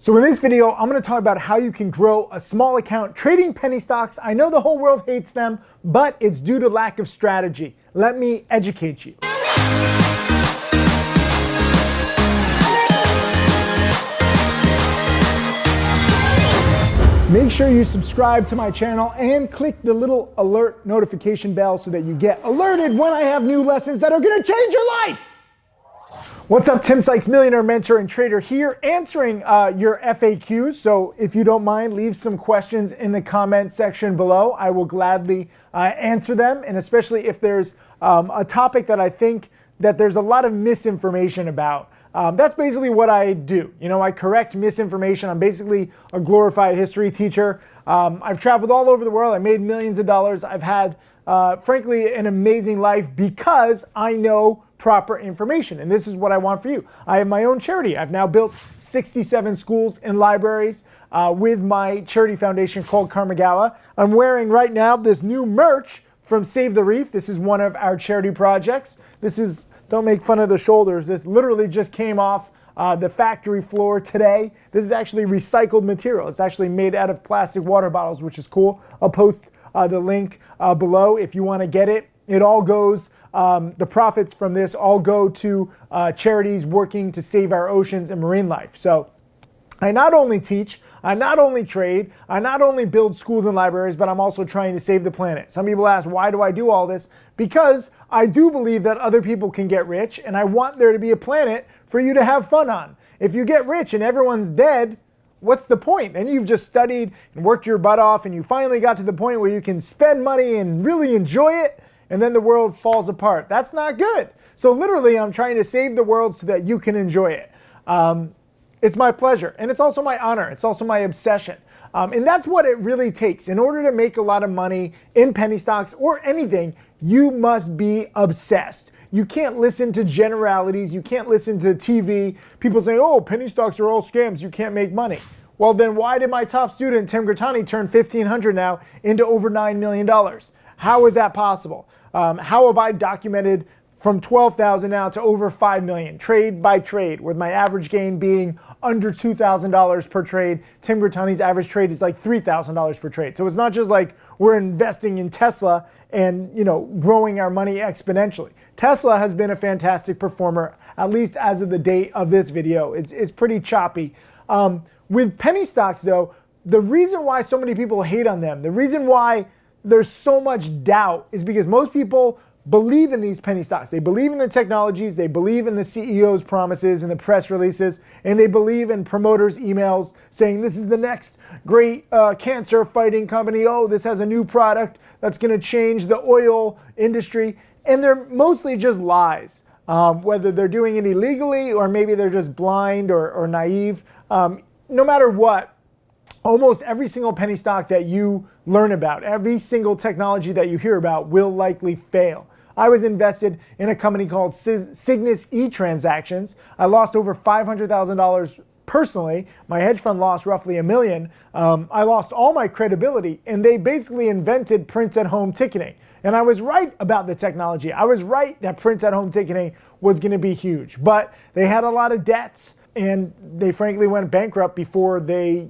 So in this video, I'm going to talk about how you can grow a small account trading penny stocks. I know the whole world hates them, but it's due to lack of strategy. Let me educate you. Make sure you subscribe to my channel and click the little alert notification bell so that you get alerted when I have new lessons that are going to change your life. What's up, Tim Sykes, millionaire mentor and trader here, answering your FAQs. So if you don't mind, leave some questions in the comment section below. I will gladly answer them, and especially if there's a topic that I think that there's a lot of misinformation about. That's basically what I do. You know, I correct misinformation. I'm basically a glorified history teacher. I've traveled all over the world. I made millions of dollars. I've had, frankly, an amazing life because I know proper information. And this is what I want for you. I have my own charity. I've now built 67 schools and libraries with my charity foundation called Karmagawa. I'm wearing right now this new merch from Save the Reef. This is one of our charity projects. This is, don't make fun of the shoulders. This literally just came off the factory floor today. This is actually recycled material. It's actually made out of plastic water bottles, which is cool. I'll post the link below if you want to get it. It all goes, the profits from this all go to charities working to save our oceans and marine life. So I not only teach, I not only trade, I not only build schools and libraries, but I'm also trying to save the planet. Some people ask, why do I do all this? Because I do believe that other people can get rich, and I want there to be a planet for you to have fun on. If you get rich and everyone's dead, what's the point? And you've just studied and worked your butt off, and you finally got to the point where you can spend money and really enjoy it, and then the world falls apart. That's not good. So literally, I'm trying to save the world so that you can enjoy it. It's my pleasure, and it's also my honor. It's also my obsession. And that's what it really takes. In order to make a lot of money in penny stocks or anything, you must be obsessed. You can't listen to generalities. You can't listen to TV. People say, oh, penny stocks are all scams. You can't make money. Well, then why did my top student, Tim Grattani, turn $1,500 now into over $9 million? How is that possible? How have I documented from 12,000 now to over 5 million, trade by trade, with my average gain being under $2,000 per trade. Tim Grattani's average trade is like $3,000 per trade. So it's not just like we're investing in Tesla and, you know, growing our money exponentially. Tesla has been a fantastic performer, at least as of the date of this video. It's pretty choppy. With penny stocks though, the reason why so many people hate on them, the reason why there's so much doubt is because most people believe in these penny stocks. They believe in the technologies, they believe in the CEO's promises and the press releases, and they believe in promoters' emails saying this is the next great cancer fighting company. Oh, this has a new product that's going to change the oil industry. And they're mostly just lies, whether they're doing it illegally or maybe they're just blind or naive. No matter what, almost every single penny stock that you learn about, every single technology that you hear about will likely fail. I was invested in a company called Cygnus E-Transactions. I lost over $500,000 personally. My hedge fund lost roughly $1 million. I lost all my credibility, and they basically invented print-at-home ticketing. And I was right about the technology. I was right that print-at-home ticketing was going to be huge, but they had a lot of debts, and they frankly went bankrupt before they,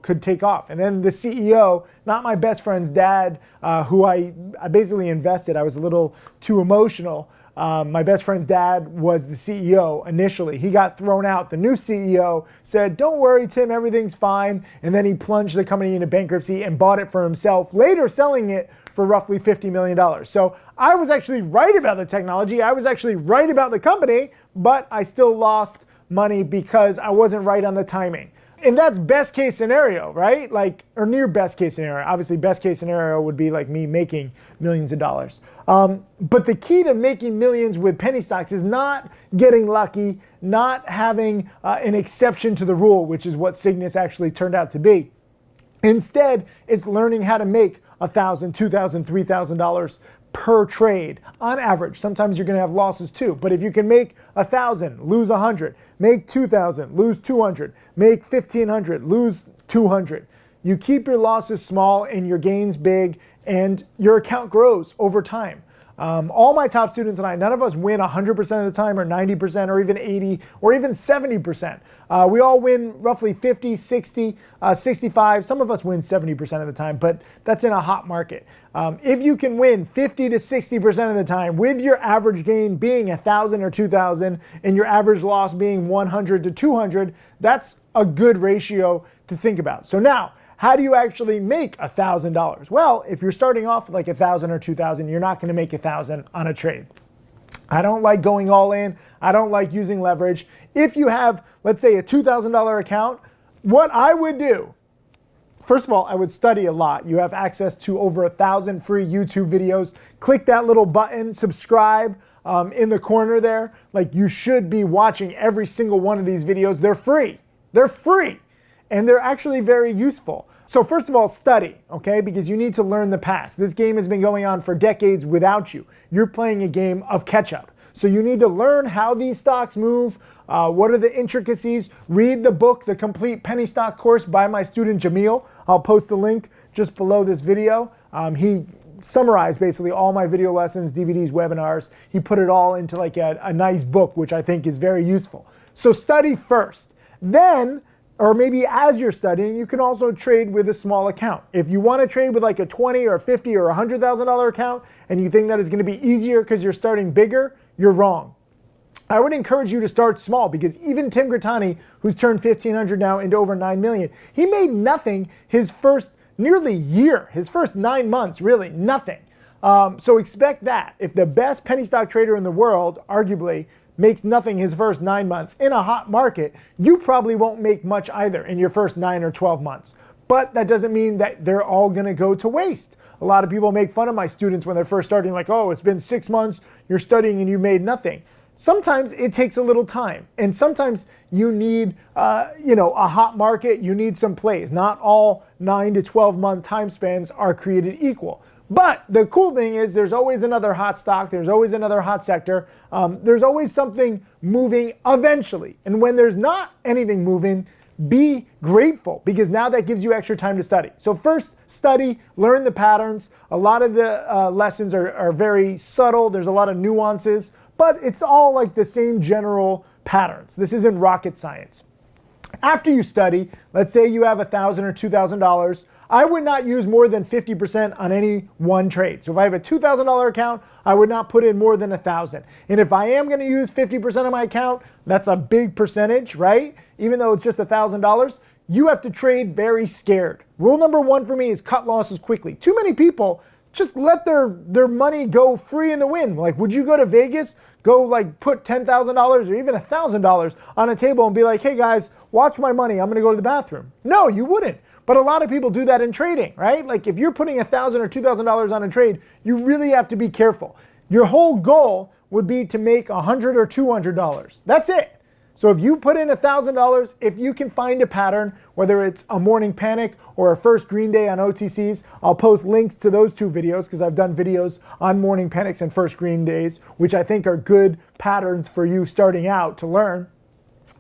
could take off. And then the CEO, not my best friend's dad, who I basically invested, I was a little too emotional. My best friend's dad was the CEO initially. He got thrown out. The new CEO said, don't worry, Tim, everything's fine. And then he plunged the company into bankruptcy and bought it for himself, later selling it for roughly $50 million. So I was actually right about the technology. I was actually right about the company, but I still lost money because I wasn't right on the timing. And that's best case scenario, right? Or near best case scenario. Obviously, best case scenario would be like me making millions of dollars. But the key to making millions with penny stocks is not getting lucky, not having an exception to the rule, which is what Cygnus actually turned out to be. Instead, it's learning how to make $1,000, $2,000, $3,000 per trade on average. Sometimes you're going to have losses too, but if you can make 1,000, lose 100, make 2,000, lose 200, make 1,500, lose 200. You keep your losses small and your gains big, and your account grows over time. All my top students and I, none of us win 100% of the time or 90% or even 80 or even 70%. We all win roughly 50, 60, 65. Some of us win 70% of the time, but that's in a hot market. If you can win 50 to 60% of the time with your average gain being 1,000 or 2,000 and your average loss being 100 to 200, that's a good ratio to think about. So now, how do you actually make $1,000? Well, if you're starting off with like 1,000 or 2,000, you're not going to make 1,000 on a trade. I don't like going all in. I don't like using leverage. If you have, let's say, a $2,000 account, what I would do, first of all, I would study a lot. You have access to over 1,000 free YouTube videos. Click that little button, subscribe in the corner there. Like, you should be watching every single one of these videos. They're free. They're free. And they're actually very useful. So first of all, study, okay? Because you need to learn the past. This game has been going on for decades without you. You're playing a game of catch up. So you need to learn how these stocks move, what are the intricacies. Read the book, The Complete Penny Stock Course by my student Jamil. I'll post a link just below this video. He summarized basically all my video lessons, DVDs, webinars. He put it all into like a nice book, which I think is very useful. So study first. Then, or maybe as you're studying, you can also trade with a small account. If you want to trade with like a 20 or 50 or $100,000 account and you think that is going to be easier because you're starting bigger, you're wrong. I would encourage you to start small because even Tim Grittani, who's turned 1,500 now into over 9 million, he made nothing his first nearly year, his first 9 months, really nothing. So expect that. If the best penny stock trader in the world, arguably, makes nothing his first 9 months in a hot market, you probably won't make much either in your first 9 or 12 months. But that doesn't mean that they're all gonna go to waste. A lot of people make fun of my students when they're first starting, like, oh, it's been 6 months, you're studying and you made nothing. Sometimes it takes a little time, and sometimes you need, a hot market, you need some plays. Not all 9 to 12 month time spans are created equal. But the cool thing is there's always another hot stock, there's always another hot sector, there's always something moving eventually. And when there's not anything moving, be grateful because now that gives you extra time to study. So first, study, learn the patterns. A lot of the lessons are very subtle, there's a lot of nuances, but it's all like the same general patterns. This isn't rocket science. After you study, let's say you have $1,000 or $2,000, I would not use more than 50% on any one trade. So if I have a $2,000 account, I would not put in more than 1,000. And if I am going to use 50% of my account, that's a big percentage, right? Even though it's just $1,000, you have to trade very scared. Rule number one for me is cut losses quickly. Too many people just let their money go free in the wind. Like, would you go to Vegas, go like put $10,000 or even $1,000 on a table and be like, hey guys, watch my money, I'm going to go to the bathroom? No, you wouldn't. But a lot of people do that in trading, right? Like if you're putting $1,000 or $2,000 on a trade, you really have to be careful. Your whole goal would be to make $100 or $200. That's it. So if you put in $1,000, if you can find a pattern, whether it's a morning panic or a first green day on OTCs, I'll post links to those two videos because I've done videos on morning panics and first green days, which I think are good patterns for you starting out to learn.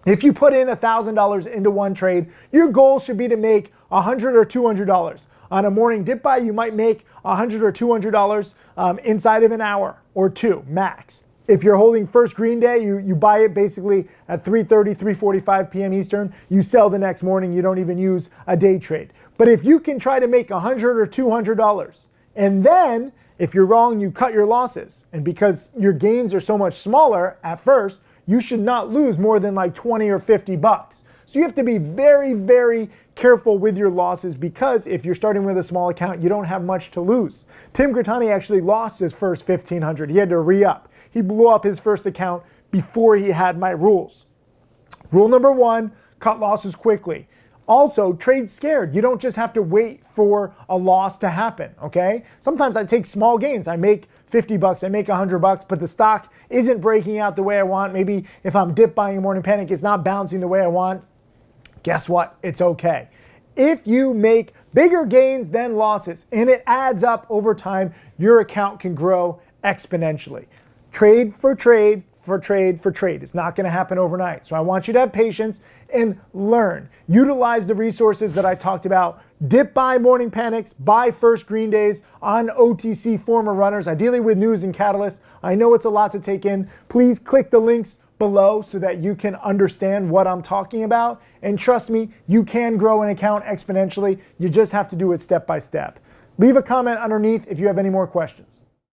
If you put in $1,000 into one trade, your goal should be to make $100 or $200. On a morning dip buy, you might make $100 or $200 inside of an hour or two, max. If you're holding first green day, you buy it basically at 3:30, 3:45 p.m. Eastern. You sell the next morning. You don't even use a day trade. But if you can try to make $100 or $200, and then if you're wrong, you cut your losses. And because your gains are so much smaller at first, you should not lose more than like 20 or 50 bucks. So you have to be very, very careful with your losses because if you're starting with a small account, you don't have much to lose. Tim Grittani actually lost his first 1,500. He had to re-up. He blew up his first account before he had my rules. Rule number one, cut losses quickly. Also, trade scared. You don't just have to wait for a loss to happen, okay? Sometimes I take small gains. I make 50 bucks, I make 100 bucks, but the stock isn't breaking out the way I want. Maybe if I'm dip buying a morning panic, it's not bouncing the way I want. Guess what? It's okay. If you make bigger gains than losses and it adds up over time, your account can grow exponentially. Trade for trade, for trade. It's not going to happen overnight. So I want you to have patience and learn. Utilize the resources that I talked about. Dip buy morning panics, buy first green days on OTC former runners, ideally with news and catalysts. I know it's a lot to take in. Please click the links below so that you can understand what I'm talking about. And trust me, you can grow an account exponentially. You just have to do it step by step. Leave a comment underneath if you have any more questions.